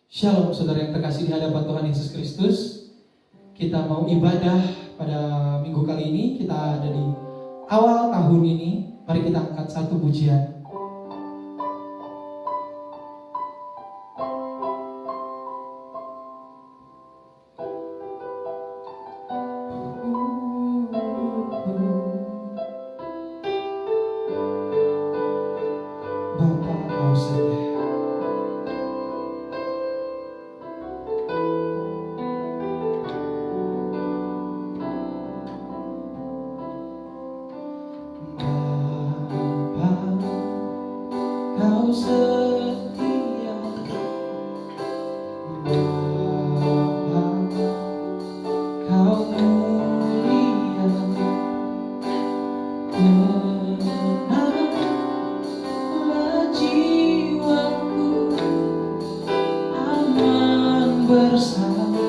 Shalom saudara yang terkasih di hadapan Tuhan Yesus Kristus. Kita mau ibadah pada minggu kali ini. Kita ada di awal tahun ini. Mari kita angkat satu pujian. Bapa kau setia. Kau setia, Bapa, kau mulia, tenanglah jiwaku, aman bersamamu.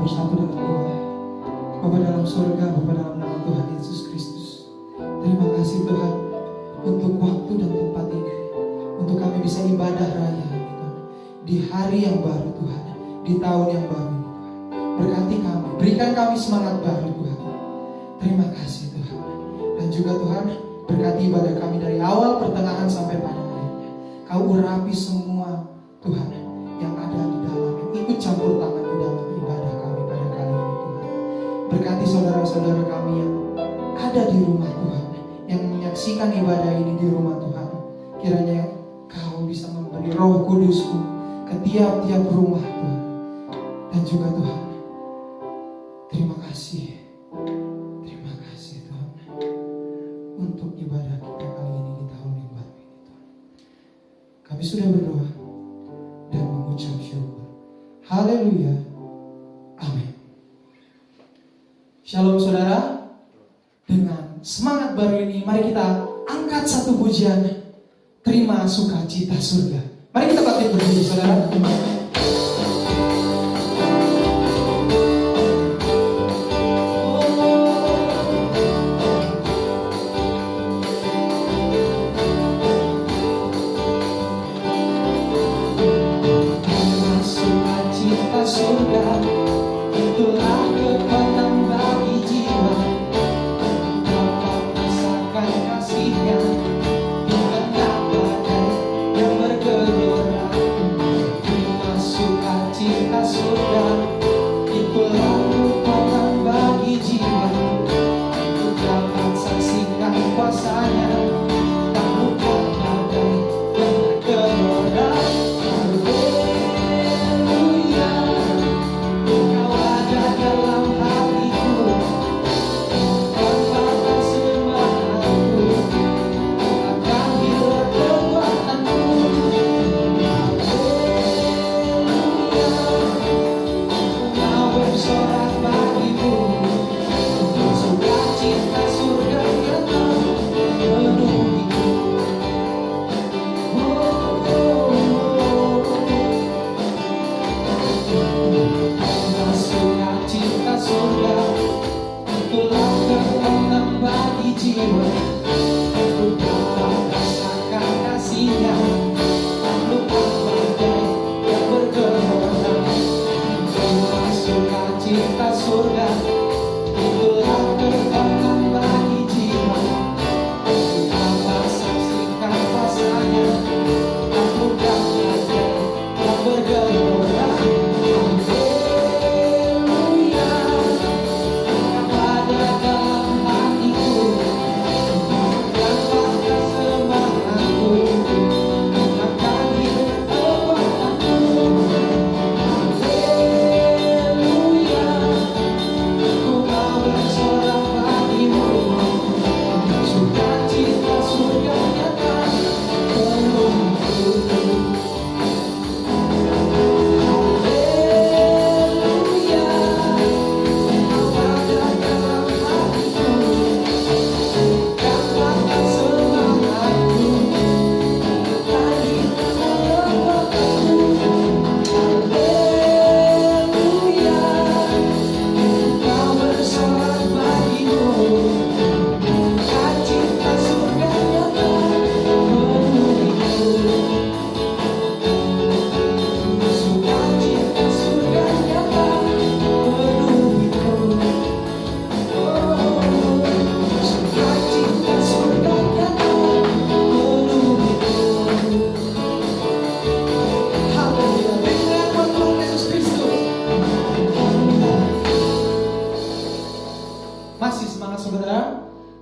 bersatu dalam doa. Bapa dalam surga, Bapa dalam nama Tuhan Yesus Kristus, terima kasih Tuhan untuk waktu dan tempat ini, untuk kami bisa ibadah raya Tuhan, di hari yang baru Tuhan, di tahun yang baru ini Tuhan. Berkati kami, berikan kami semangat baru Tuhan. Terima kasih Tuhan. Dan juga Tuhan, berkati ibadah kami dari awal, pertengahan sampai pada akhirnya. Kau urapi semua Tuhan yang ada di dalam, yang ikut campur tangan di dalam ibadah kami pada kali ini Tuhan. Berkati saudara-saudara kami yang ada di rumah Tuhan, yang menyaksikan ibadah ini di rumah Tuhan. Kiranya Kau bisa memberi Roh Kudus-Mu ke tiap-tiap rumah Tuhan. Dan juga Tuhan, terima kasih Tuhan untuk ibadah kita kali ini di tahun yang baru ini Tuhan. Kami sudah berdoa dan mengucap syukur. Haleluya. Amin. Shalom saudara. Dengan semangat baru ini, mari kita angkat satu pujian, terima sukacita surga. Mari kita bangkit berdiri saudara. Surga, itulah kekuatan bagi jiwa, dapat rasakan kasih-Nya di tengah badai yang bergelora. Terima sukacita surga, itulah kekuatan bagi jiwa, untuk dapat saksikan kuasa-Nya taklukkan badai yang bergelora.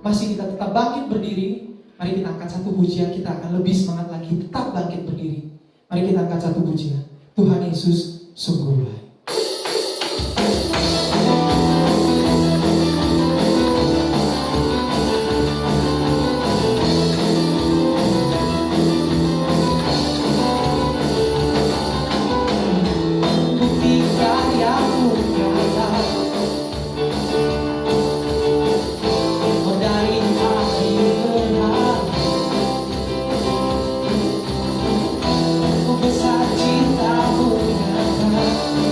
Masih kita tetap bangkit berdiri. Mari kita angkat satu pujian, kita akan lebih semangat lagi tetap bangkit berdiri. Mari kita angkat satu pujian. Tuhan Yesus sungguh baik. Besar cinta-Mu nyata.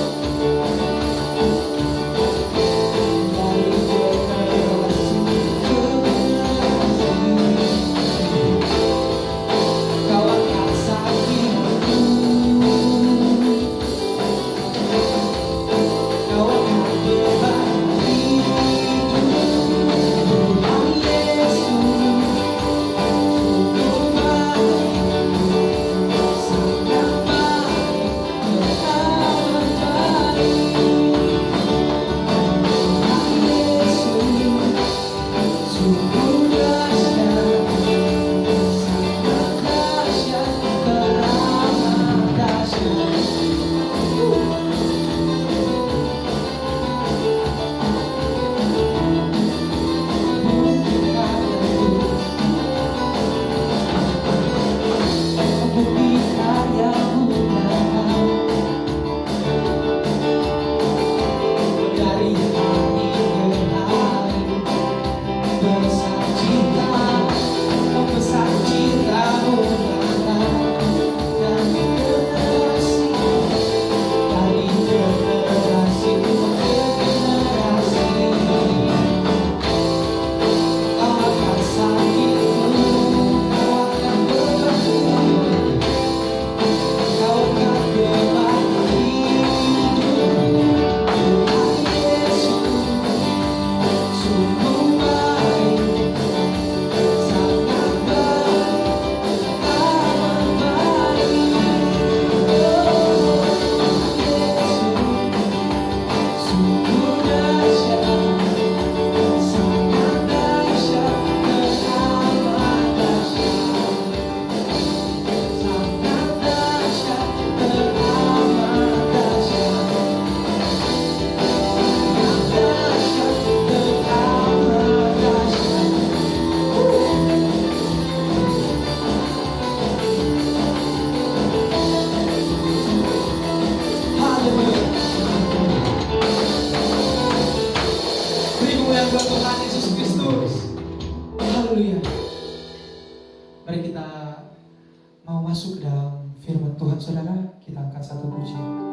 masuk ke dalam firman Tuhan, saudara, kita angkat satu pujian.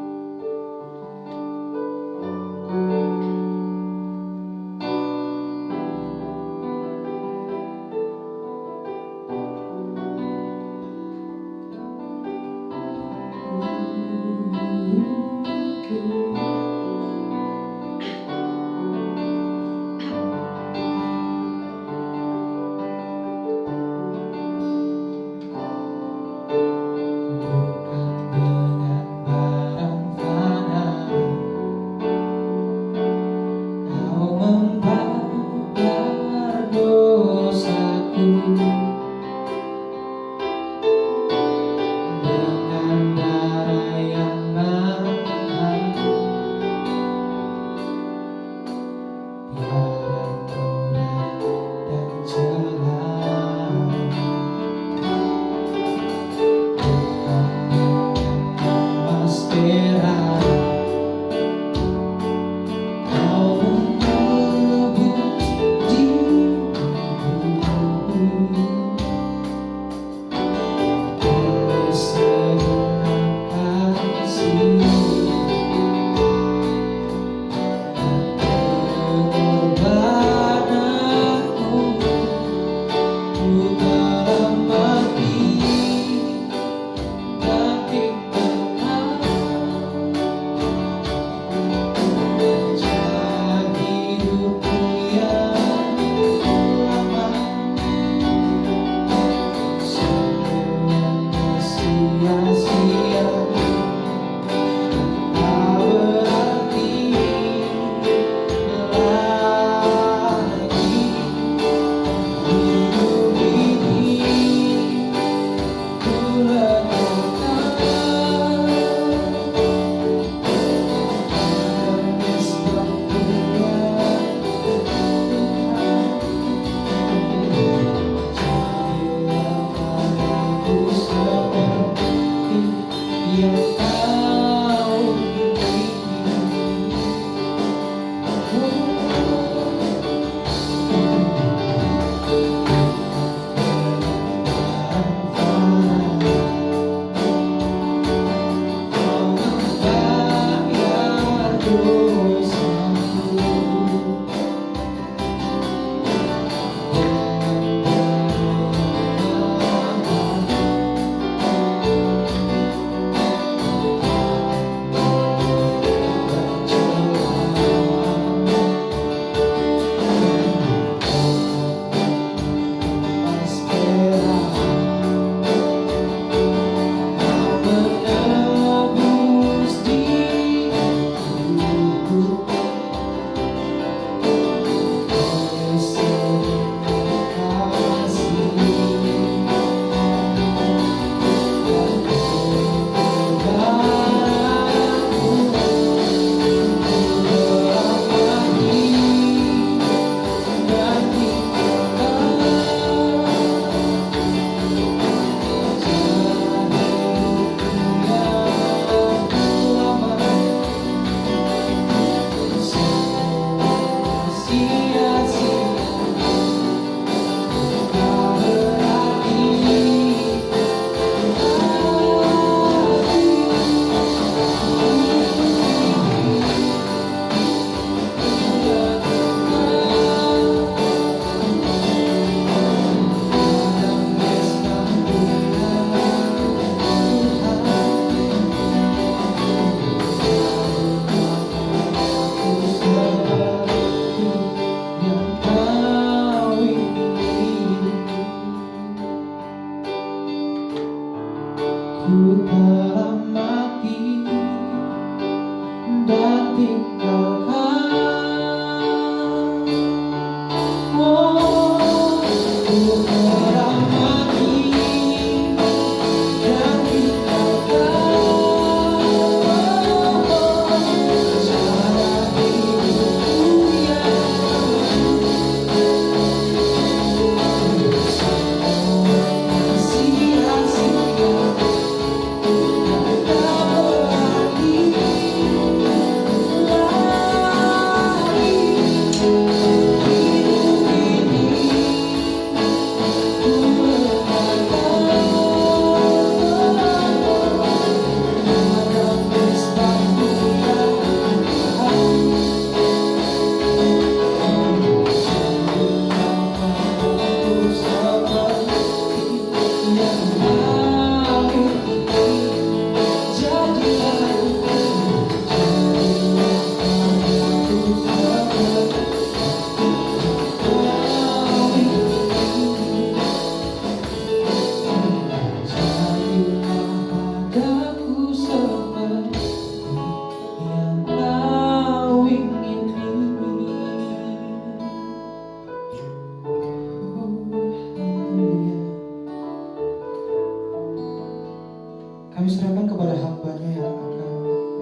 Kami serahkan kepada hamba-Nya yang akan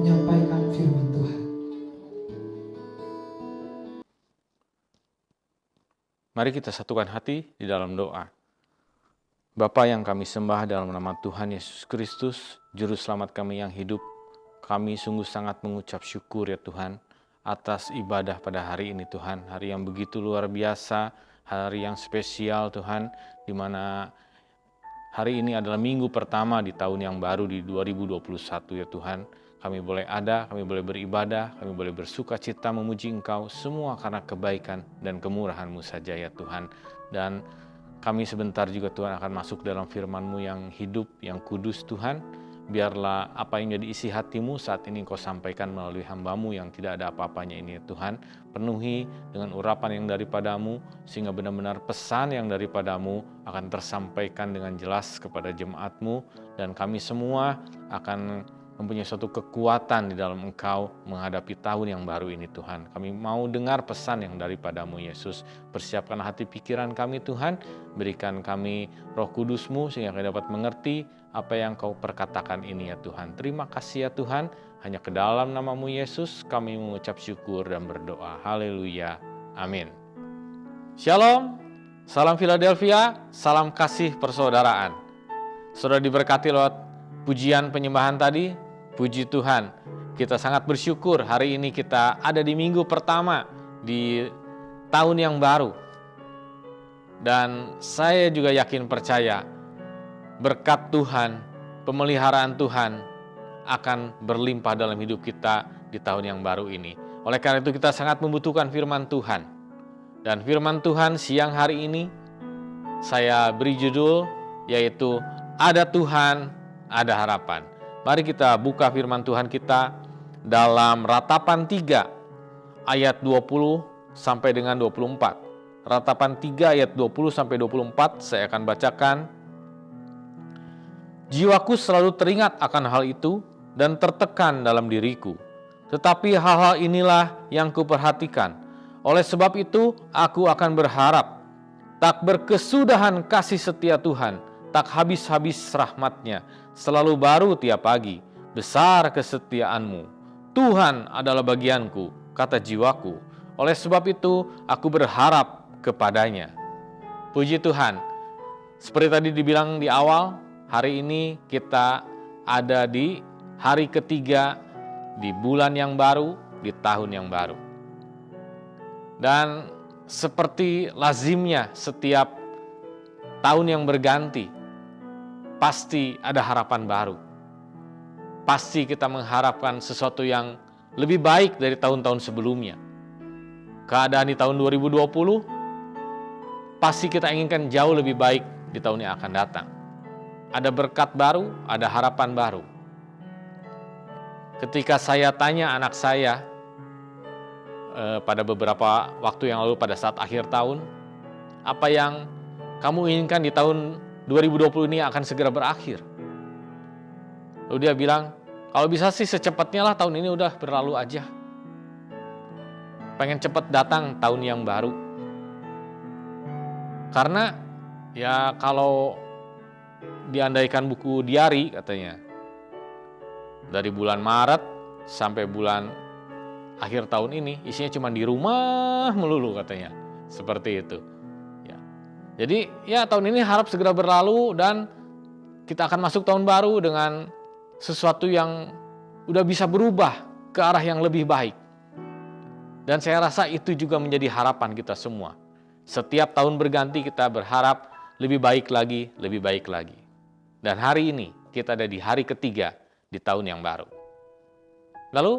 menyampaikan firman Tuhan. Mari kita satukan hati di dalam doa. Bapa yang kami sembah dalam nama Tuhan Yesus Kristus, Juru Selamat kami yang hidup, kami sungguh sangat mengucap syukur ya Tuhan, atas ibadah pada hari ini Tuhan, hari yang begitu luar biasa, hari yang spesial Tuhan, di mana hari ini adalah minggu pertama di tahun yang baru di 2021 ya Tuhan. Kami boleh ada, kami boleh beribadah, kami boleh bersuka cita memuji Engkau, semua karena kebaikan dan kemurahan-Mu saja ya Tuhan. Dan kami sebentar juga Tuhan akan masuk dalam firman-Mu yang hidup, yang kudus Tuhan. Biarlah apa yang jadi isi hati-Mu saat ini Engkau sampaikan melalui hamba-Mu yang tidak ada apa-apanya ini ya Tuhan. Penuhi dengan urapan yang daripada-Mu, sehingga benar-benar pesan yang daripada-Mu akan tersampaikan dengan jelas kepada jemaat-Mu. Dan kami semua akan mempunyai suatu kekuatan di dalam Engkau menghadapi tahun yang baru ini Tuhan. Kami mau dengar pesan yang daripada-Mu Yesus. Persiapkan hati pikiran kami Tuhan, berikan kami Roh Kudus-Mu sehingga kami dapat mengerti apa yang Kau perkatakan ini ya Tuhan. Terima kasih ya Tuhan, hanya ke dalam nama-Mu Yesus kami mengucap syukur dan berdoa. Haleluya, amin. Shalom, salam Philadelphia, salam kasih persaudaraan. Saudara diberkati lewat pujian penyembahan tadi. Puji Tuhan, kita sangat bersyukur hari ini kita ada di minggu pertama di tahun yang baru. Dan saya juga yakin percaya berkat Tuhan, pemeliharaan Tuhan akan berlimpah dalam hidup kita di tahun yang baru ini. Oleh karena itu kita sangat membutuhkan firman Tuhan. Dan firman Tuhan siang hari ini saya beri judul yaitu Ada Tuhan, Ada Harapan. Mari kita buka firman Tuhan kita dalam Ratapan 3 ayat 20 sampai dengan 24. Ratapan 3 ayat 20 sampai 24 saya akan bacakan. Jiwaku selalu teringat akan hal itu dan tertekan dalam diriku. Tetapi hal-hal inilah yang kuperhatikan. Oleh sebab itu aku akan berharap. Tak berkesudahan kasih setia Tuhan, tak habis-habis rahmat-Nya, selalu baru tiap pagi, besar kesetiaan-Mu. Tuhan adalah bagianku, kata jiwaku. Oleh sebab itu, aku berharap kepadanya. Puji Tuhan. Seperti tadi dibilang di awal, hari ini kita ada di hari ketiga, di bulan yang baru, di tahun yang baru. Dan seperti lazimnya setiap tahun yang berganti, pasti ada harapan baru. Pasti kita mengharapkan sesuatu yang lebih baik dari tahun-tahun sebelumnya. Keadaan di tahun 2020, pasti kita inginkan jauh lebih baik di tahun yang akan datang. Ada berkat baru, ada harapan baru. Ketika saya tanya anak saya, pada beberapa waktu yang lalu pada saat akhir tahun, apa yang kamu inginkan di tahun 2020 ini akan segera berakhir. Lalu dia bilang, kalau bisa sih secepatnya lah tahun ini udah berlalu aja. Pengen cepat datang tahun yang baru. Karena ya kalau diandaikan buku diari katanya, dari bulan Maret sampai bulan akhir tahun ini isinya cuma di rumah melulu katanya. Seperti itu. Jadi ya tahun ini harap segera berlalu dan kita akan masuk tahun baru dengan sesuatu yang udah bisa berubah ke arah yang lebih baik. Dan saya rasa itu juga menjadi harapan kita semua. Setiap tahun berganti kita berharap lebih baik lagi, lebih baik lagi. Dan hari ini kita ada di hari ketiga di tahun yang baru. Lalu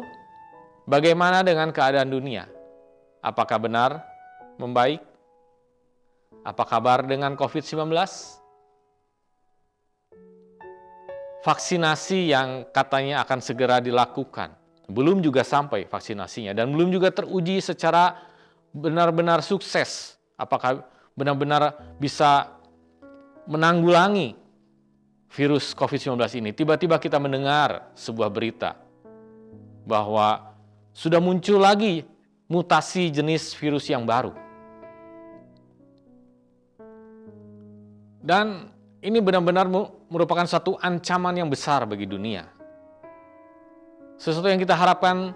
bagaimana dengan keadaan dunia? Apakah benar membaik? Apa kabar dengan COVID-19? Vaksinasi yang katanya akan segera dilakukan, belum juga sampai vaksinasinya dan belum juga teruji secara benar-benar sukses. Apakah benar-benar bisa menanggulangi virus COVID-19 ini? Tiba-tiba kita mendengar sebuah berita bahwa sudah muncul lagi mutasi jenis virus yang baru. Dan ini benar-benar merupakan satu ancaman yang besar bagi dunia. Sesuatu yang kita harapkan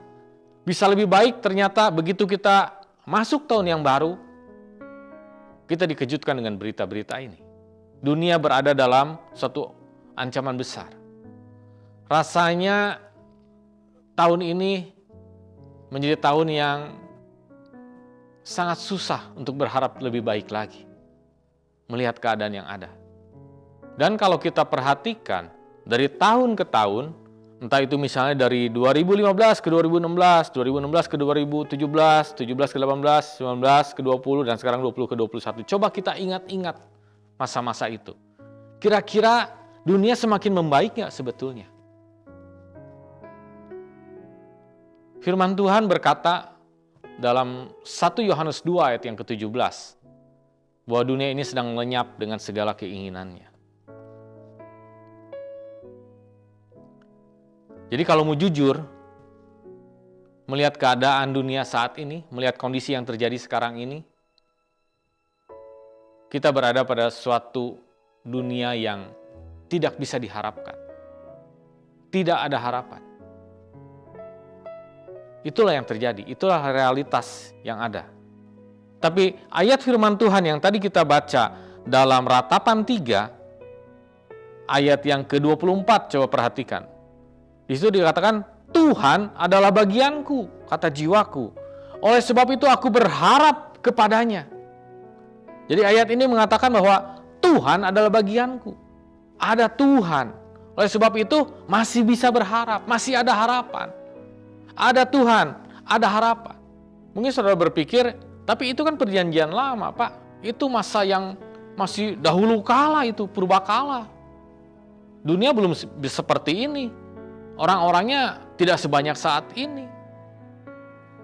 bisa lebih baik, ternyata begitu kita masuk tahun yang baru, kita dikejutkan dengan berita-berita ini. Dunia berada dalam suatu ancaman besar. Rasanya tahun ini menjadi tahun yang sangat susah untuk berharap lebih baik lagi melihat keadaan yang ada. Dan kalau kita perhatikan dari tahun ke tahun, entah itu misalnya dari 2015 ke 2016, 2016 ke 2017, 17 ke 18, 19 ke 20, dan sekarang 20 ke 21. Coba kita ingat-ingat masa-masa itu. Kira-kira dunia semakin membaik nggak sebetulnya? Firman Tuhan berkata dalam 1 Yohanes 2 ayat yang ke-17, bahwa dunia ini sedang lenyap dengan segala keinginannya. Jadi kalau mau jujur, melihat keadaan dunia saat ini, melihat kondisi yang terjadi sekarang ini, kita berada pada suatu dunia yang tidak bisa diharapkan. Tidak ada harapan. Itulah yang terjadi, itulah realitas yang ada. Tapi ayat firman Tuhan yang tadi kita baca dalam Ratapan 3, ayat yang ke-24, coba perhatikan. Di situ dikatakan, Tuhan adalah bagianku, kata jiwaku. Oleh sebab itu aku berharap kepadanya. Jadi ayat ini mengatakan bahwa Tuhan adalah bagianku. Ada Tuhan. Oleh sebab itu masih bisa berharap, masih ada harapan. Ada Tuhan, ada harapan. Mungkin saudara berpikir, tapi itu kan perjanjian lama, Pak. Itu masa yang masih dahulu kala itu, purbakala. Dunia belum seperti ini. Orang-orangnya tidak sebanyak saat ini.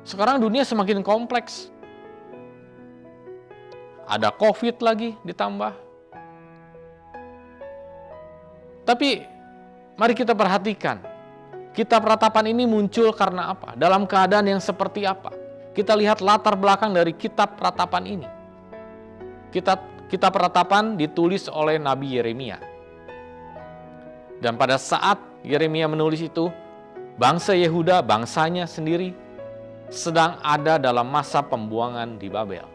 Sekarang dunia semakin kompleks. Ada COVID lagi ditambah. Tapi mari kita perhatikan. Kitab Ratapan ini muncul karena apa? Dalam keadaan yang seperti apa? Kita lihat latar belakang dari Kitab Ratapan ini. Kitab Ratapan ditulis oleh Nabi Yeremia. Dan pada saat Yeremia menulis itu, bangsa Yehuda, bangsanya sendiri, sedang ada dalam masa pembuangan di Babel.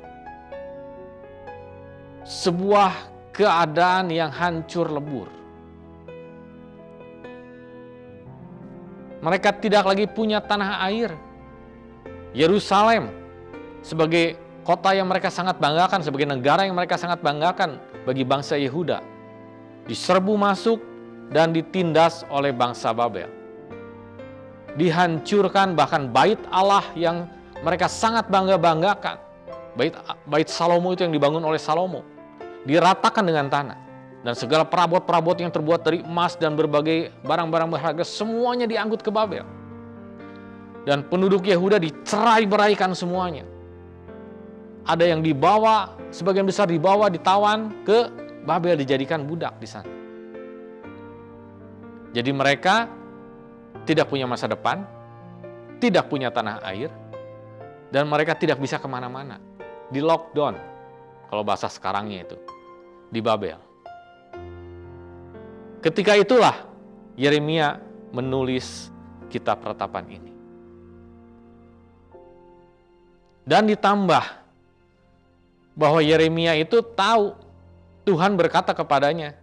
Sebuah keadaan yang hancur lebur. Mereka tidak lagi punya tanah air. Yerusalem sebagai kota yang mereka sangat banggakan, sebagai negara yang mereka sangat banggakan bagi bangsa Yehuda, diserbu masuk dan ditindas oleh bangsa Babel. Dihancurkan bahkan bait Allah yang mereka sangat bangga-banggakan. Bait Salomo itu yang dibangun oleh Salomo. Diratakan dengan tanah. Dan segala perabot-perabot yang terbuat dari emas dan berbagai barang-barang berharga semuanya diangkut ke Babel. Dan penduduk Yehuda dicerai-beraikan semuanya. Ada yang dibawa, sebagian besar dibawa, ditawan ke Babel, dijadikan budak di sana. Jadi mereka tidak punya masa depan, tidak punya tanah air, dan mereka tidak bisa kemana-mana. Di lockdown, kalau bahasa sekarangnya itu, di Babel. Ketika itulah Yeremia menulis Kitab Ratapan ini. Dan ditambah bahwa Yeremia itu tahu Tuhan berkata kepadanya,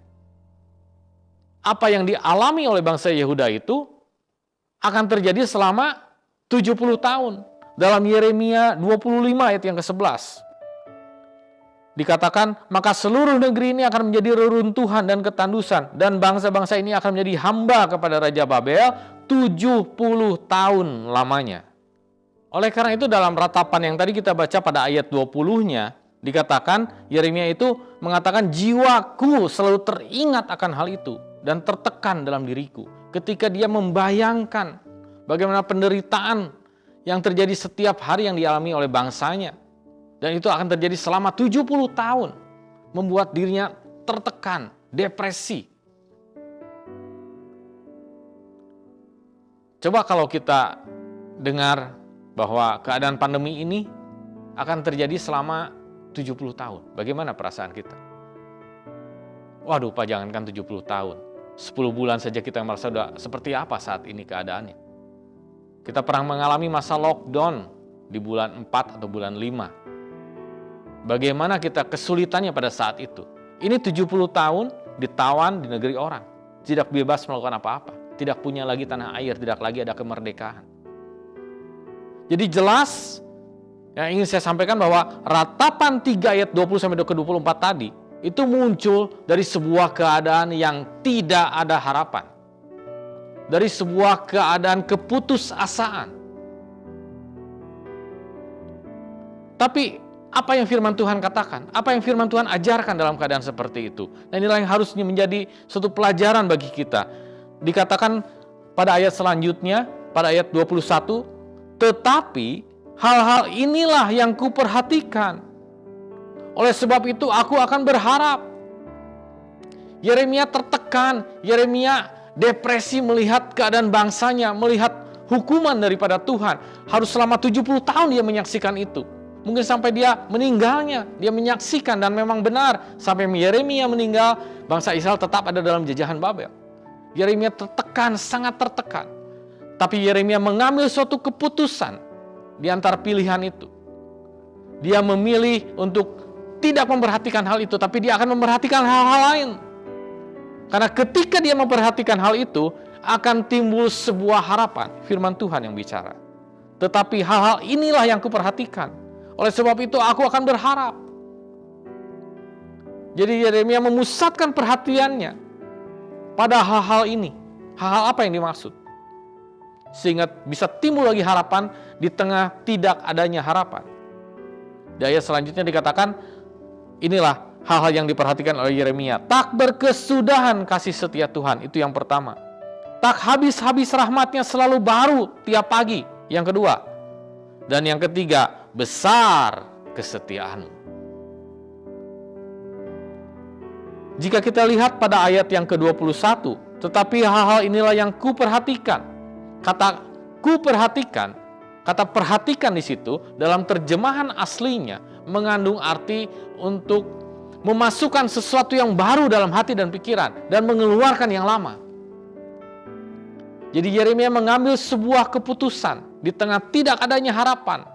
apa yang dialami oleh bangsa Yehuda itu akan terjadi selama 70 tahun. Dalam Yeremia 25 ayat yang ke-11. Dikatakan, maka seluruh negeri ini akan menjadi reruntuhan dan ketandusan. Dan bangsa-bangsa ini akan menjadi hamba kepada Raja Babel 70 tahun lamanya. Oleh karena itu dalam ratapan yang tadi kita baca pada ayat 20-nya, dikatakan Yeremia itu mengatakan jiwaku selalu teringat akan hal itu. Dan tertekan dalam diriku ketika dia membayangkan bagaimana penderitaan yang terjadi setiap hari yang dialami oleh bangsanya. Dan itu akan terjadi selama 70 tahun. Membuat dirinya tertekan, depresi. Coba kalau kita dengar bahwa keadaan pandemi ini akan terjadi selama 70 tahun. Bagaimana perasaan kita? Waduh Pak, jangankan 70 tahun. 10 bulan saja kita merasa sudah seperti apa saat ini keadaannya. Kita pernah mengalami masa lockdown di bulan 4 atau bulan 5. Bagaimana kita kesulitannya pada saat itu. Ini 70 tahun ditawan di negeri orang. Tidak bebas melakukan apa-apa. Tidak punya lagi tanah air, tidak lagi ada kemerdekaan. Jadi jelas yang ingin saya sampaikan bahwa ratapan 3 ayat 20-24 tadi itu muncul dari sebuah keadaan yang tidak ada harapan. Dari sebuah keadaan keputusasaan. Tapi apa yang firman Tuhan katakan? Apa yang firman Tuhan ajarkan dalam keadaan seperti itu? Dan inilah yang harusnya menjadi suatu pelajaran bagi kita. Dikatakan pada ayat selanjutnya, pada ayat 21, tetapi hal-hal inilah yang kuperhatikan. Oleh sebab itu aku akan berharap. Yeremia tertekan, Yeremia depresi melihat keadaan bangsanya, melihat hukuman daripada Tuhan. Harus selama 70 tahun dia menyaksikan itu. Mungkin sampai dia meninggalnya, dia menyaksikan dan memang benar. Sampai Yeremia meninggal, bangsa Israel tetap ada dalam jajahan Babel. Yeremia tertekan, sangat tertekan. Tapi Yeremia mengambil suatu keputusan di antara pilihan itu. Dia memilih untuk tidak memperhatikan hal itu, tapi dia akan memperhatikan hal-hal lain. Karena ketika dia memperhatikan hal itu, akan timbul sebuah harapan. Firman Tuhan yang bicara. Tetapi hal-hal inilah yang kuperhatikan. Oleh sebab itu aku akan berharap. Jadi Yeremia memusatkan perhatiannya pada hal-hal ini. Hal-hal apa yang dimaksud? Sehingga bisa timbul lagi harapan di tengah tidak adanya harapan. Di ayat selanjutnya dikatakan, inilah hal-hal yang diperhatikan oleh Yeremia. Tak berkesudahan kasih setia Tuhan, itu yang pertama. Tak habis-habis rahmatnya selalu baru tiap pagi, yang kedua. Dan yang ketiga, besar kesetiaanmu. Jika kita lihat pada ayat yang ke-21, tetapi hal-hal inilah yang kuperhatikan. Kata kuperhatikan, kata perhatikan di situ dalam terjemahan aslinya mengandung arti untuk memasukkan sesuatu yang baru dalam hati dan pikiran dan mengeluarkan yang lama. Jadi Yeremia mengambil sebuah keputusan di tengah tidak adanya harapan.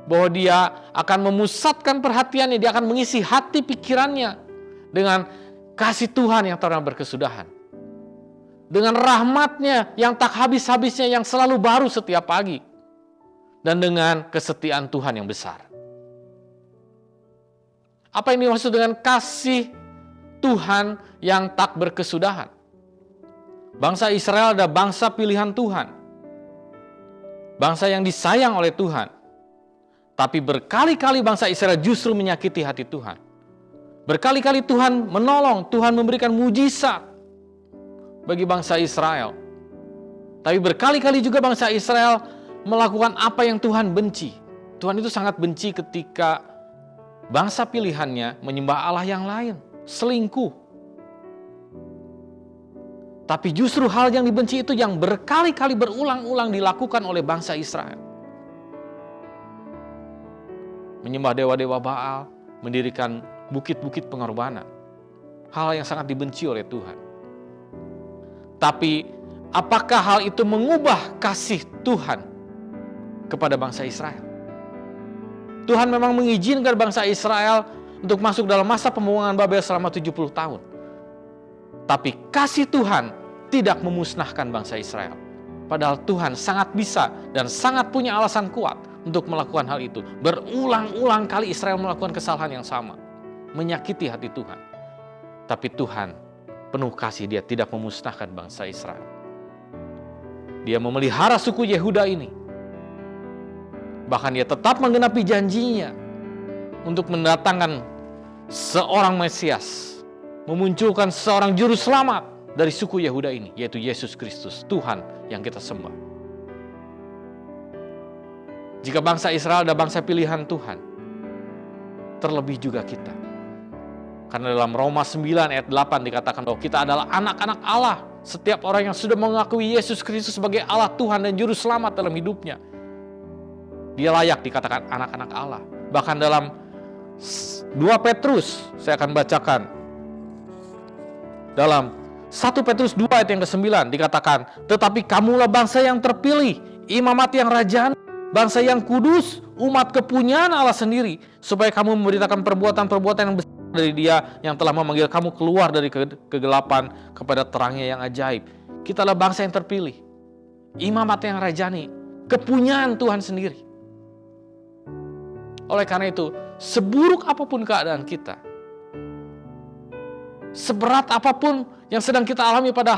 Bahwa dia akan memusatkan perhatiannya, dia akan mengisi hati pikirannya dengan kasih Tuhan yang tak berkesudahan. Dengan rahmatnya yang tak habis-habisnya, yang selalu baru setiap pagi. Dan dengan kesetiaan Tuhan yang besar. Apa yang dimaksud dengan kasih Tuhan yang tak berkesudahan? Bangsa Israel adalah bangsa pilihan Tuhan. Bangsa yang disayang oleh Tuhan. Tapi berkali-kali bangsa Israel justru menyakiti hati Tuhan. Berkali-kali Tuhan menolong, Tuhan memberikan mujizat bagi bangsa Israel. Tapi berkali-kali juga bangsa Israel melakukan apa yang Tuhan benci. Tuhan itu sangat benci ketika bangsa pilihannya menyembah Allah yang lain, selingkuh. Tapi justru hal yang dibenci itu yang berkali-kali berulang-ulang dilakukan oleh bangsa Israel. Menyembah dewa-dewa Baal, mendirikan bukit-bukit pengorbanan. Hal yang sangat dibenci oleh Tuhan. Tapi apakah hal itu mengubah kasih Tuhan kepada bangsa Israel? Tuhan memang mengizinkan bangsa Israel untuk masuk dalam masa pembuangan Babel selama 70 tahun. Tapi kasih Tuhan tidak memusnahkan bangsa Israel. Padahal Tuhan sangat bisa dan sangat punya alasan kuat untuk melakukan hal itu. Berulang-ulang kali Israel melakukan kesalahan yang sama. Menyakiti hati Tuhan. Tapi Tuhan penuh kasih, dia tidak memusnahkan bangsa Israel. Dia memelihara suku Yehuda ini. Bahkan dia tetap menggenapi janjinya untuk mendatangkan seorang Mesias. Memunculkan seorang juru selamat dari suku Yehuda ini, yaitu Yesus Kristus, Tuhan yang kita sembah. Jika bangsa Israel adalah bangsa pilihan Tuhan, terlebih juga kita. Karena dalam Roma 9 ayat 8 dikatakan bahwa kita adalah anak-anak Allah. Setiap orang yang sudah mengakui Yesus Kristus sebagai Allah Tuhan dan Juru Selamat dalam hidupnya, dia layak dikatakan anak-anak Allah. Bahkan dalam 2 Petrus, saya akan bacakan. Dalam 1 Petrus 2 ayat yang ke-9 dikatakan, tetapi kamulah bangsa yang terpilih, imamat yang rajani, bangsa yang kudus, umat kepunyaan Allah sendiri, supaya kamu memberitakan perbuatan-perbuatan yang besar dari Dia yang telah memanggil kamu keluar dari kegelapan kepada terangnya yang ajaib. Kita adalah bangsa yang terpilih, imamat yang rajani, kepunyaan Tuhan sendiri. Oleh karena itu, seburuk apapun keadaan kita, seberat apapun yang sedang kita alami pada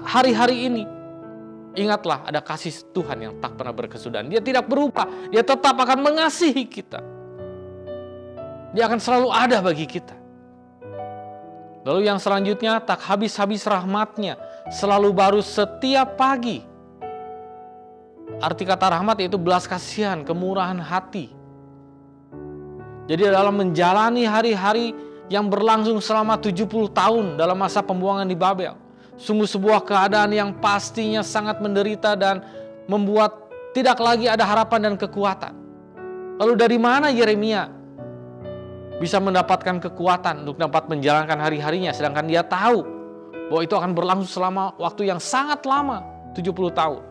hari-hari ini, ingatlah ada kasih Tuhan yang tak pernah berkesudahan. Dia tidak berubah, Dia tetap akan mengasihi kita. Dia akan selalu ada bagi kita. Lalu yang selanjutnya, tak habis-habis rahmat-Nya, selalu baru setiap pagi. Arti kata rahmat yaitu belas kasihan, kemurahan hati. Jadi dalam menjalani hari-hari yang berlangsung selama 70 tahun dalam masa pembuangan di Babel, sungguh sebuah keadaan yang pastinya sangat menderita dan membuat tidak lagi ada harapan dan kekuatan. Lalu dari mana Yeremia bisa mendapatkan kekuatan untuk dapat menjalankan hari-harinya, sedangkan dia tahu bahwa itu akan berlangsung selama waktu yang sangat lama, 70 tahun.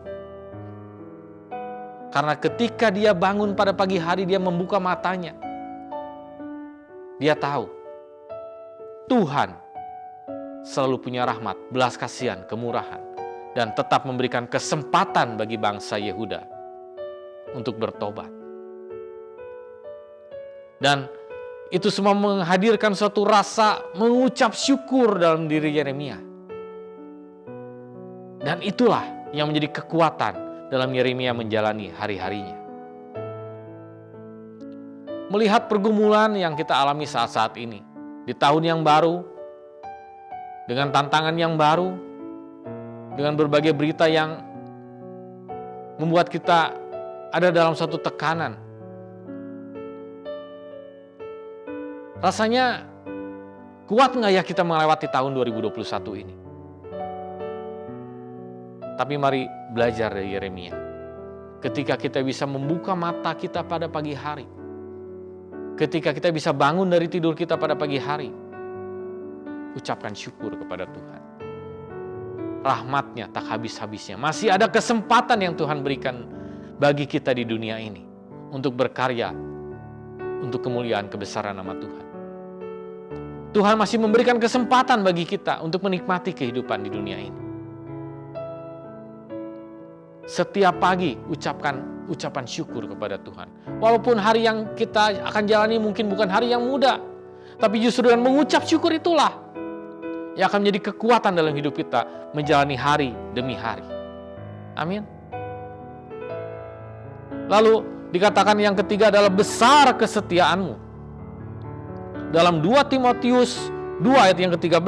Karena ketika dia bangun pada pagi hari, dia membuka matanya, dia tahu Tuhan selalu punya rahmat, belas kasihan, kemurahan, dan tetap memberikan kesempatan bagi bangsa Yehuda untuk bertobat. Dan itu semua menghadirkan suatu rasa mengucap syukur dalam diri Yeremia. Dan itulah yang menjadi kekuatan dalam Yeremia menjalani hari-harinya. Melihat pergumulan yang kita alami saat-saat ini, di tahun yang baru, dengan tantangan yang baru, dengan berbagai berita yang membuat kita ada dalam satu tekanan. Rasanya kuat nggak ya kita melewati tahun 2021 ini? Tapi mari belajar dari Yeremia. Ketika kita bisa membuka mata kita pada pagi hari, ketika kita bisa bangun dari tidur kita pada pagi hari, ucapkan syukur kepada Tuhan. Rahmat-Nya tak habis-habisnya. Masih ada kesempatan yang Tuhan berikan bagi kita di dunia ini untuk berkarya, untuk kemuliaan kebesaran nama Tuhan. Tuhan masih memberikan kesempatan bagi kita untuk menikmati kehidupan di dunia ini. Setiap pagi ucapkan ucapan syukur kepada Tuhan. Walaupun hari yang kita akan jalani mungkin bukan hari yang mudah, tapi justru dengan mengucap syukur itulah yang akan menjadi kekuatan dalam hidup kita menjalani hari demi hari. Amin. Lalu dikatakan yang ketiga adalah besar kesetiaanmu. Dalam 2 Timotius 2 ayat yang ke-13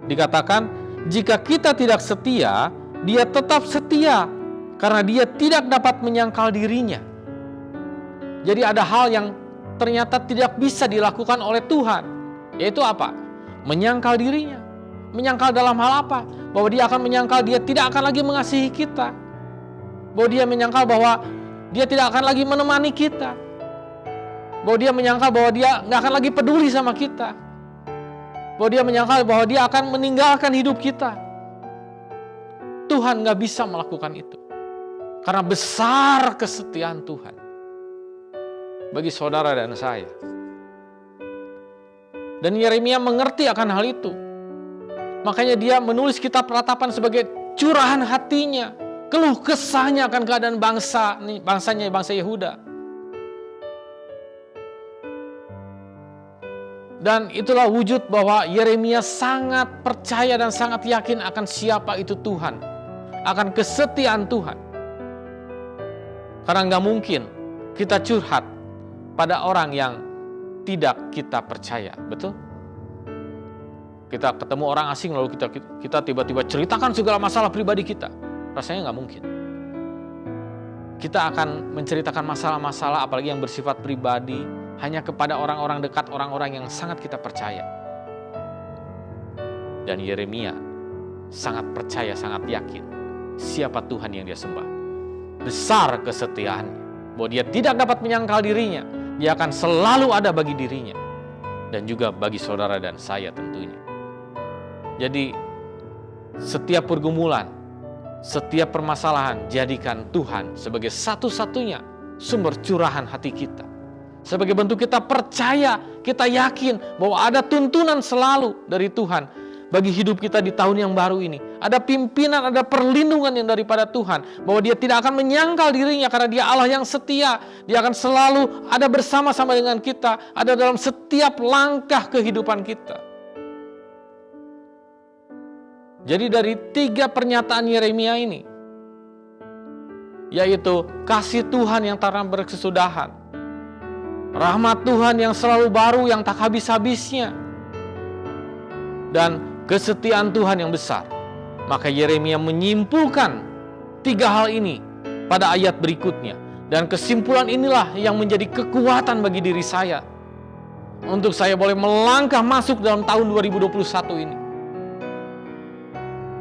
dikatakan, jika kita tidak setia, Dia tetap setia karena Dia tidak dapat menyangkal dirinya. Jadi ada hal yang ternyata tidak bisa dilakukan oleh Tuhan, yaitu apa? Menyangkal dirinya. Menyangkal dalam hal apa? Bahwa Dia akan menyangkal Dia tidak akan lagi mengasihi kita. Bahwa Dia menyangkal bahwa Dia tidak akan lagi menemani kita. Bahwa Dia menyangkal bahwa Dia nggak akan lagi peduli sama kita. Bahwa Dia menyangkal bahwa Dia akan meninggalkan hidup kita. Tuhan nggak bisa melakukan itu. Karena besar kesetiaan Tuhan bagi saudara dan saya. Dan Yeremia mengerti akan hal itu. Makanya dia menulis kitab Ratapan sebagai curahan hatinya, keluh kesahnya akan keadaan bangsanya, bangsa Yehuda. Dan itulah wujud bahwa Yeremia sangat percaya dan sangat yakin akan siapa itu Tuhan, akan kesetiaan Tuhan. Karena nggak mungkin kita curhat pada orang yang tidak kita percaya, betul? Kita ketemu orang asing lalu kita tiba-tiba ceritakan segala masalah pribadi kita, rasanya nggak mungkin. Kita akan menceritakan masalah-masalah apalagi yang bersifat pribadi hanya kepada orang-orang dekat, orang-orang yang sangat kita percaya. Dan Yeremia sangat percaya, sangat yakin siapa Tuhan yang dia sembah. Besar kesetiaannya, bahwa dia tidak dapat menyangkal dirinya, dia akan selalu ada bagi dirinya dan juga bagi saudara dan saya tentunya. Jadi setiap pergumulan, setiap permasalahan, jadikan Tuhan sebagai satu-satunya sumber curahan hati kita. Sebagai bentuk kita percaya, kita yakin bahwa ada tuntunan selalu dari Tuhan bagi hidup kita di tahun yang baru ini. Ada pimpinan, ada perlindungan yang daripada Tuhan. Bahwa Dia tidak akan menyangkal dirinya karena Dia Allah yang setia. Dia akan selalu ada bersama-sama dengan kita, ada dalam setiap langkah kehidupan kita. Jadi dari 3 pernyataan Yeremia ini, yaitu kasih Tuhan yang tak pernah berkesudahan, rahmat Tuhan yang selalu baru yang tak habis-habisnya, dan kesetiaan Tuhan yang besar. Maka Yeremia menyimpulkan 3 hal ini pada ayat berikutnya. Dan kesimpulan inilah yang menjadi kekuatan bagi diri saya untuk saya boleh melangkah masuk dalam tahun 2021 ini.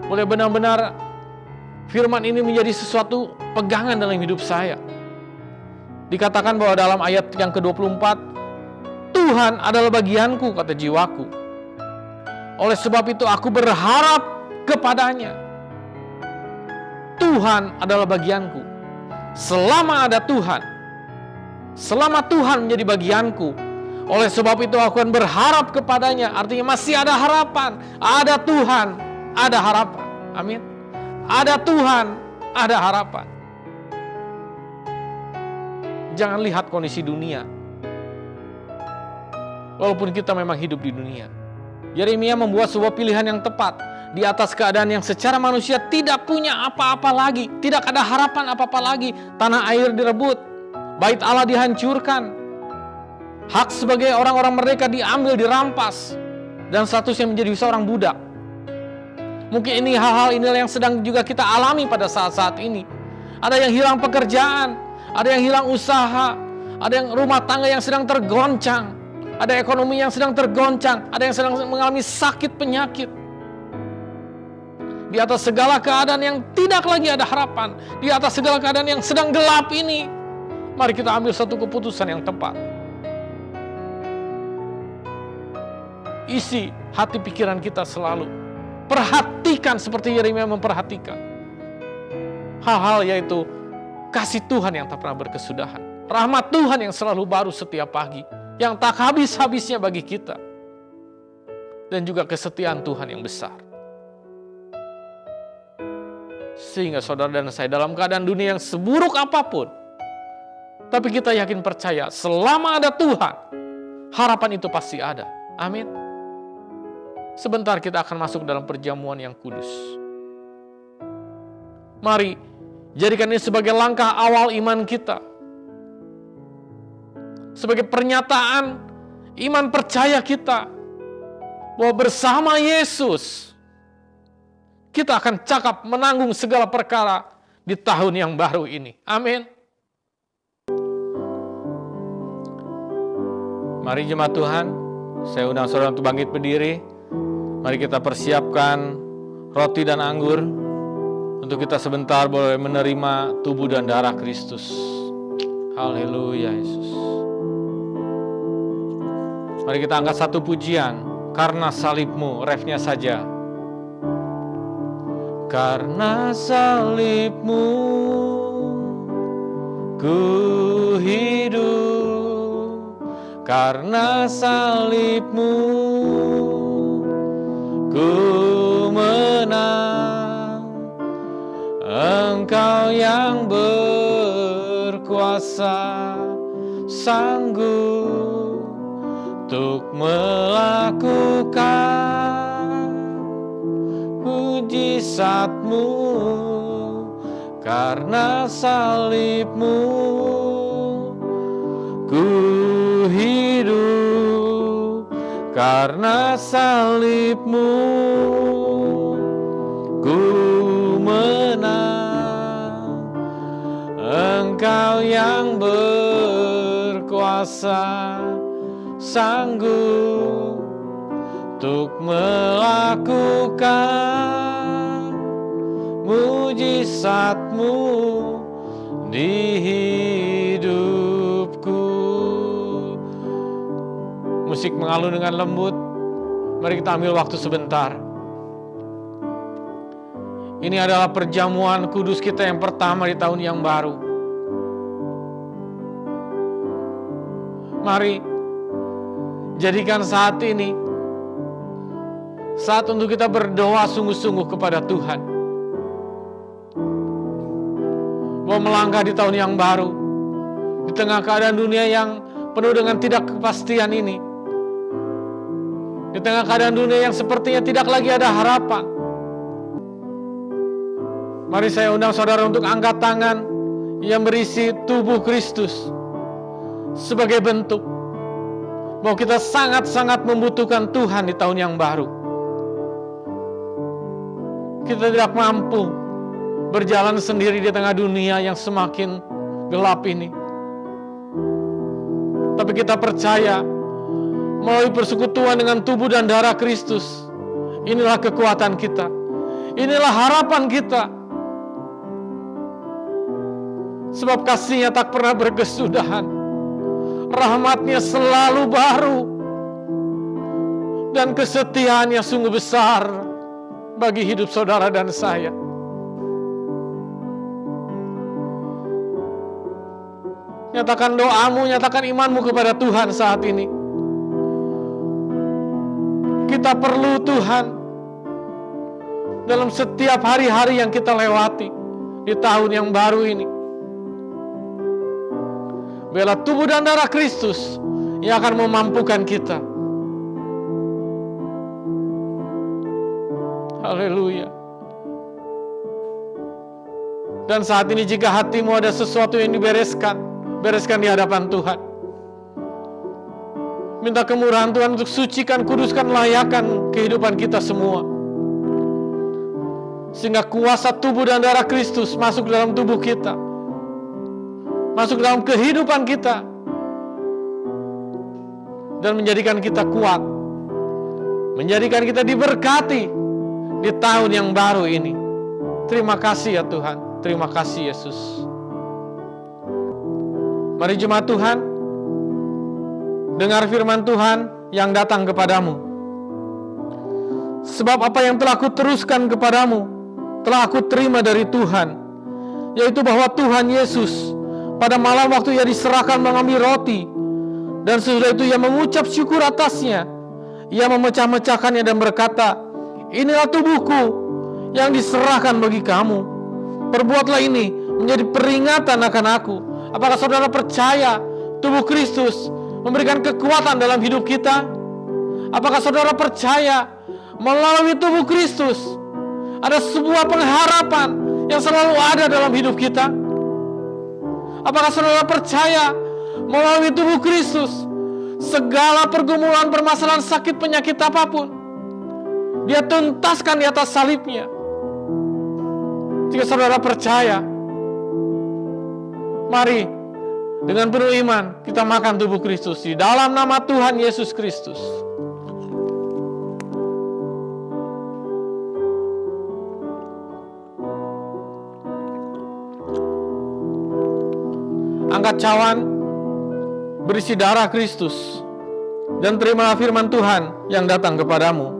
Boleh benar-benar firman ini menjadi sesuatu pegangan dalam hidup saya. Dikatakan bahwa dalam ayat yang ke-24, Tuhan adalah bagianku, kata jiwaku. Oleh sebab itu aku berharap kepadanya. Tuhan adalah bagianku. Selama ada Tuhan, selama Tuhan menjadi bagianku, oleh sebab itu aku akan berharap kepadanya. Artinya masih ada harapan. Ada Tuhan, ada harapan. Amin. Ada Tuhan, ada harapan. Jangan lihat kondisi dunia. Walaupun kita memang hidup di dunia. Yeremia membuat sebuah pilihan yang tepat di atas keadaan yang secara manusia tidak punya apa-apa lagi, tidak ada harapan apa-apa lagi. Tanah air direbut, bait Allah dihancurkan, hak sebagai orang-orang mereka diambil, dirampas, dan statusnya menjadi seorang budak. Mungkin ini hal-hal inilah yang sedang juga kita alami pada saat-saat ini. Ada yang hilang pekerjaan, ada yang hilang usaha, ada yang rumah tangga yang sedang tergoncang, ada ekonomi yang sedang tergoncang, ada yang sedang mengalami sakit penyakit. Di atas segala keadaan yang tidak lagi ada harapan, di atas segala keadaan yang sedang gelap ini, mari kita ambil satu keputusan yang tepat. Isi hati pikiran kita selalu, perhatikan seperti Yeremia memperhatikan hal-hal, yaitu kasih Tuhan yang tak pernah berkesudahan, rahmat Tuhan yang selalu baru setiap pagi, yang tak habis-habisnya bagi kita, dan juga kesetiaan Tuhan yang besar. Sehingga saudara dan saya dalam keadaan dunia yang seburuk apapun, tapi kita yakin percaya selama ada Tuhan, harapan itu pasti ada. Amin. Sebentar kita akan masuk dalam perjamuan yang kudus. Mari jadikan ini sebagai langkah awal iman kita, sebagai pernyataan iman percaya kita bahwa bersama Yesus kita akan cakap menanggung segala perkara di tahun yang baru ini. Amin. Mari jemaat Tuhan, saya undang saudara untuk bangkit berdiri. Mari kita persiapkan roti dan anggur untuk kita sebentar boleh menerima tubuh dan darah Kristus. Haleluya Yesus. Mari kita angkat satu pujian, karena salibmu, refnya saja. Karena salibmu ku hidup, karena salibmu ku menang. Engkau yang berkuasa, sanggup untuk melakukan mujizatmu. Karena salibmu ku hidup, karena salibmu ku menang. Engkau yang berkuasa, sanggup untuk melakukan mujizatmu di hidupku. Musik mengalun dengan lembut. Mari kita ambil waktu sebentar. Ini adalah perjamuan kudus kita yang pertama di tahun yang baru. Mari jadikan saat ini saat untuk kita berdoa sungguh-sungguh kepada Tuhan. Mau melangkah di tahun yang baru, di tengah keadaan dunia yang penuh dengan tidak kepastian ini, di tengah keadaan dunia yang sepertinya tidak lagi ada harapan. Mari saya undang saudara untuk angkat tangan yang berisi tubuh Kristus sebagai bentuk bahwa kita sangat-sangat membutuhkan Tuhan di tahun yang baru. Kita tidak mampu berjalan sendiri di tengah dunia yang semakin gelap ini. Tapi kita percaya melalui persekutuan dengan tubuh dan darah Kristus, inilah kekuatan kita, inilah harapan kita. Sebab kasih-Nya tak pernah berkesudahan, rahmat-Nya selalu baru, dan kesetiaan-Nya sungguh besar bagi hidup saudara dan saya. Nyatakan doamu, nyatakan imanmu kepada Tuhan saat ini. Kita perlu Tuhan dalam setiap hari-hari yang kita lewati di tahun yang baru ini. Biarlah tubuh dan darah Kristus yang akan memampukan kita. Haleluya. Dan saat ini jika hatimu ada sesuatu yang bereskan di hadapan Tuhan. Minta kemurahan Tuhan untuk sucikan, kuduskan, layakan kehidupan kita semua. Sehingga kuasa tubuh dan darah Kristus masuk dalam tubuh kita, masuk dalam kehidupan kita, dan menjadikan kita kuat, menjadikan kita diberkati di tahun yang baru ini. Terima kasih ya Tuhan, terima kasih Yesus. Mari jemaat Tuhan, dengar firman Tuhan yang datang kepadamu. Sebab apa yang telah kuteruskan kepadamu, telah aku terima dari Tuhan, yaitu bahwa Tuhan Yesus pada malam waktu Ia diserahkan mengambil roti, dan sesudah itu Ia mengucap syukur atasnya. Ia memecah-mecahkannya dan berkata, inilah tubuhku yang diserahkan bagi kamu. Perbuatlah ini menjadi peringatan akan aku. Apakah saudara percaya tubuh Kristus memberikan kekuatan dalam hidup kita? Apakah saudara percaya melalui tubuh Kristus ada sebuah pengharapan yang selalu ada dalam hidup kita? Apakah saudara percaya melalui tubuh Kristus segala pergumulan, permasalahan, sakit, penyakit apapun Dia tuntaskan di atas salibnya? Jika saudara percaya, mari dengan penuh iman kita makan tubuh Kristus di dalam nama Tuhan Yesus Kristus. Angkat cawan berisi darah Kristus dan terimalah firman Tuhan yang datang kepadamu.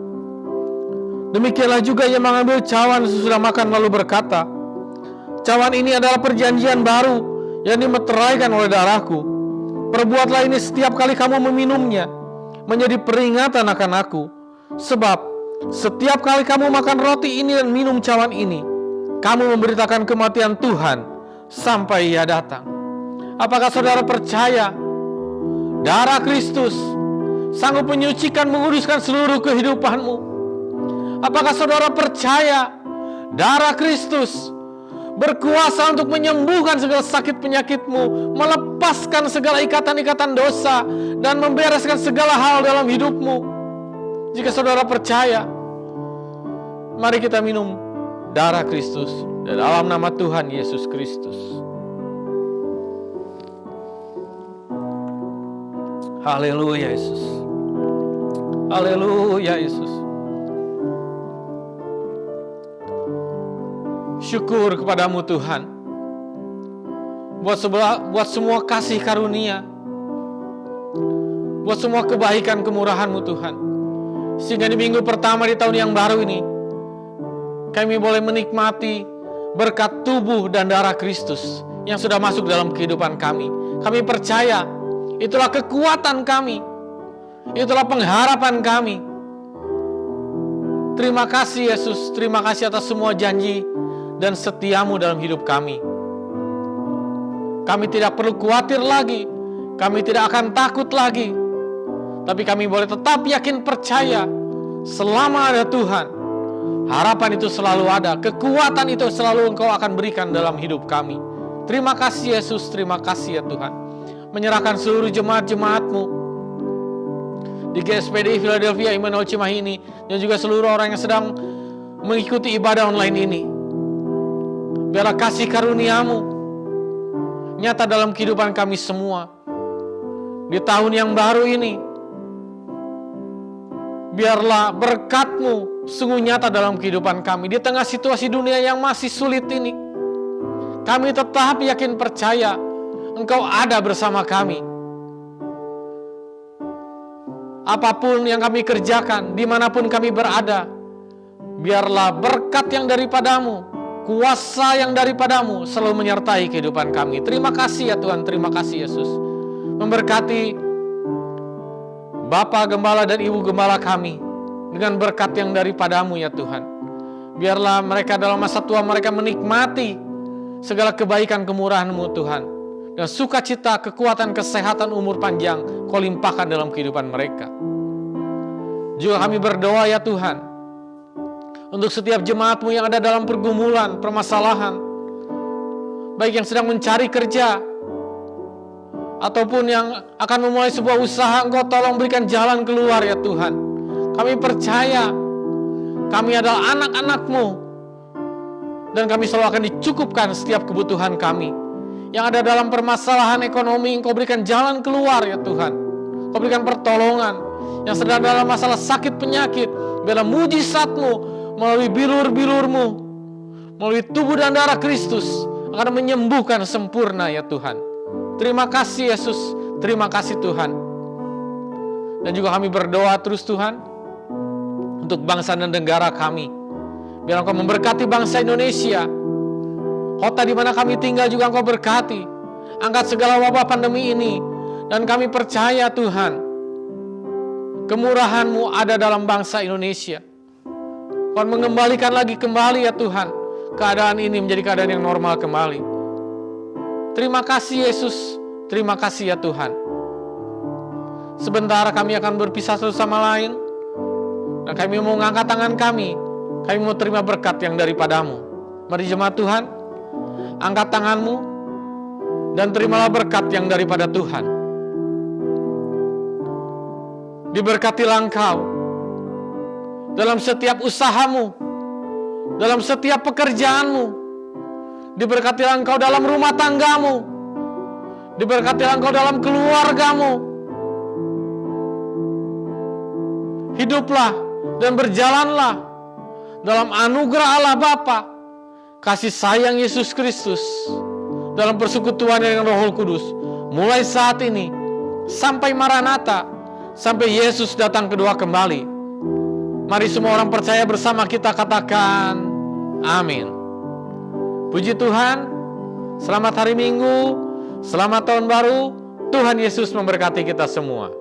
Demikianlah juga Ia mengambil cawan sesudah makan lalu berkata, cawan ini adalah perjanjian baru yang dimeteraikan oleh darahku. Perbuatlah ini setiap kali kamu meminumnya menjadi peringatan akan aku. Sebab setiap kali kamu makan roti ini dan minum cawan ini, kamu memberitakan kematian Tuhan sampai Ia datang. Apakah saudara percaya darah Kristus sanggup menyucikan, menguduskan seluruh kehidupanmu? Apakah saudara percaya darah Kristus berkuasa untuk menyembuhkan segala sakit penyakitmu, melepaskan segala ikatan-ikatan dosa, dan membereskan segala hal dalam hidupmu? Jika saudara percaya, mari kita minum darah Kristus dalam nama Tuhan Yesus Kristus. Haleluya Yesus. Haleluya Yesus. Syukur kepadamu Tuhan buat semua kasih karunia, buat semua kebaikan kemurahan-Mu Tuhan. Sehingga di minggu pertama di tahun yang baru ini kami boleh menikmati berkat tubuh dan darah Kristus yang sudah masuk dalam kehidupan kami. Kami percaya itulah kekuatan kami, itulah pengharapan kami. Terima kasih Yesus, terima kasih atas semua janji dan setiamu dalam hidup kami. Kami tidak perlu khawatir lagi, kami tidak akan takut lagi, tapi kami boleh tetap yakin percaya selama ada Tuhan, harapan itu selalu ada, kekuatan itu selalu Engkau akan berikan dalam hidup kami. Terima kasih Yesus, terima kasih ya Tuhan. Menyerahkan seluruh jemaat-jemaat-Mu di GSPDI Philadelphia Immanuel Cimahi ini, dan juga seluruh orang yang sedang mengikuti ibadah online ini. Biarlah kasih karunia-Mu nyata dalam kehidupan kami semua. Di tahun yang baru ini, biarlah berkat-Mu sungguh nyata dalam kehidupan kami. Di tengah situasi dunia yang masih sulit ini, kami tetap yakin percaya Engkau ada bersama kami. Apapun yang kami kerjakan, dimanapun kami berada, biarlah berkat yang daripada-Mu, kuasa yang daripada-Mu selalu menyertai kehidupan kami. Terima kasih ya Tuhan, terima kasih Yesus. Memberkati Bapa Gembala dan Ibu Gembala kami dengan berkat yang daripada-Mu ya Tuhan. Biarlah mereka dalam masa tua mereka menikmati segala kebaikan kemurahan-Mu Tuhan. Dan sukacita, kekuatan, kesehatan, umur panjang Kau limpahkan dalam kehidupan mereka. Juga kami berdoa ya Tuhan, untuk setiap jemaat-Mu yang ada dalam pergumulan, permasalahan, baik yang sedang mencari kerja, ataupun yang akan memulai sebuah usaha, Engkau tolong berikan jalan keluar ya Tuhan. Kami percaya kami adalah anak-anak-Mu, dan kami selalu akan dicukupkan setiap kebutuhan kami. Yang ada dalam permasalahan ekonomi, Engkau berikan jalan keluar ya Tuhan. Engkau berikan pertolongan. Yang sedang dalam masalah sakit penyakit, biarlah mujizat-Mu melalui bilur-bilur-Mu, melalui tubuh dan darah Kristus akan menyembuhkan sempurna ya Tuhan. Terima kasih Yesus, terima kasih Tuhan. Dan juga kami berdoa terus Tuhan untuk bangsa dan negara kami. Biar Engkau memberkati bangsa Indonesia. Kota di mana kami tinggal juga Engkau berkati. Angkat segala wabah pandemi ini. Dan kami percaya Tuhan, kemurahan-Mu ada dalam bangsa Indonesia. Kau mengembalikan lagi kembali ya Tuhan, keadaan ini menjadi keadaan yang normal kembali. Terima kasih Yesus, terima kasih ya Tuhan. Sebentar kami akan berpisah satu sama lain, dan kami mau mengangkat tangan kami mau terima berkat yang daripada-Mu. Mari jemaat Tuhan, angkat tanganmu dan terimalah berkat yang daripada Tuhan. Diberkatilah engkau dalam setiap usahamu, dalam setiap pekerjaanmu. Diberkatilah engkau dalam rumah tanggamu. Diberkatilah engkau dalam keluargamu. Hiduplah dan berjalanlah dalam anugerah Allah Bapa, kasih sayang Yesus Kristus, dalam persekutuan dengan Roh Kudus, mulai saat ini sampai Maranatha, sampai Yesus datang kedua kembali. Mari semua orang percaya bersama kita katakan amin. Puji Tuhan. Selamat hari Minggu, selamat tahun baru. Tuhan Yesus memberkati kita semua.